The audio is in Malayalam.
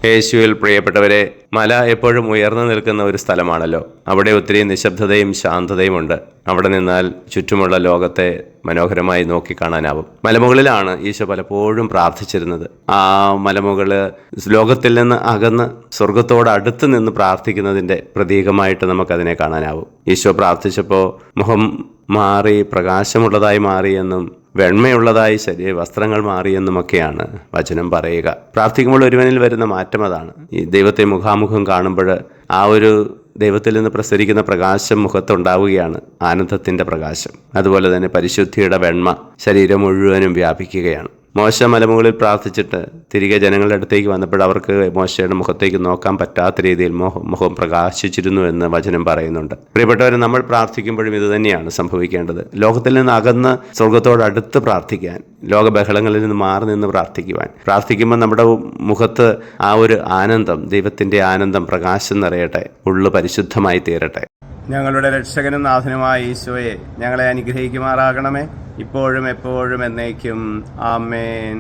യേശുവിൽ പ്രിയപ്പെട്ടവരെ, മല എപ്പോഴും ഉയർന്നു നിൽക്കുന്ന ഒരു സ്ഥലമാണല്ലോ. അവിടെ ഒത്തിരി നിശബ്ദതയും ശാന്തതയും ഉണ്ട്. അവിടെ നിന്നാൽ ചുറ്റുമുള്ള ലോകത്തെ മനോഹരമായി നോക്കിക്കാണാനാവും. മലമുകളിലാണ് ഈശോ പലപ്പോഴും പ്രാർത്ഥിച്ചിരുന്നത്. ആ മലമുകള് ലോകത്തിൽ നിന്ന് അകന്ന് സ്വർഗത്തോട് അടുത്ത് നിന്ന് പ്രാർത്ഥിക്കുന്നതിൻ്റെ പ്രതീകമായിട്ട് നമുക്കതിനെ കാണാനാവും. ഈശോ പ്രാർത്ഥിച്ചപ്പോൾ മുഖം മാറി പ്രകാശമുള്ളതായി മാറിയെന്നും വെണ്മയുള്ളതായി വസ്ത്രങ്ങൾ മാറിയെന്നുമൊക്കെയാണ് വചനം പറയുക. പ്രാർത്ഥിക്കുമ്പോൾ ഒരുവനിൽ വരുന്ന മാറ്റം അതാണ്. ഈ ദൈവത്തെ മുഖാമുഖം കാണുമ്പോൾ ആ ഒരു ദൈവത്തിൽ നിന്ന് പ്രസരിക്കുന്ന പ്രകാശം മുഖത്തുണ്ടാവുകയാണ്, ആനന്ദത്തിൻ്റെ പ്രകാശം. അതുപോലെ തന്നെ പരിശുദ്ധിയുടെ വെണ്മ ശരീരം മുഴുവനും വ്യാപിക്കുകയാണ്. മോശ മലമുകളിൽ പ്രാർത്ഥിച്ചിട്ട് തിരികെ ജനങ്ങളുടെ അടുത്തേക്ക് വന്നപ്പോൾ അവർക്ക് മോശയുടെ മുഖത്തേക്ക് നോക്കാൻ പറ്റാത്ത രീതിയിൽ മുഖം പ്രകാശിച്ചിരുന്നു എന്ന് വചനം പറയുന്നുണ്ട്. പ്രിയപ്പെട്ടവർ, നമ്മൾ പ്രാർത്ഥിക്കുമ്പോഴും ഇത് തന്നെയാണ് സംഭവിക്കേണ്ടത്. ലോകത്തിൽ നിന്ന് അകന്ന് സ്വർഗത്തോടടുത്ത് പ്രാർത്ഥിക്കാൻ, ലോകബഹളങ്ങളിൽ നിന്ന് മാറി നിന്ന് പ്രാർത്ഥിക്കുമ്പോൾ നമ്മുടെ മുഖത്ത് ആ ഒരു ആനന്ദം, ദൈവത്തിൻ്റെ ആനന്ദം, പ്രകാശം നിറയട്ടെ, ഉള്ളു പരിശുദ്ധമായി തീരട്ടെ. ഞങ്ങളുടെ രക്ഷകനും നാഥനുമായ ഈശോയെ, ഞങ്ങളെ അനുഗ്രഹിക്കുമാറാകണമേ, ഇപ്പോഴും എപ്പോഴും എന്നേക്കും. ആമേൻ.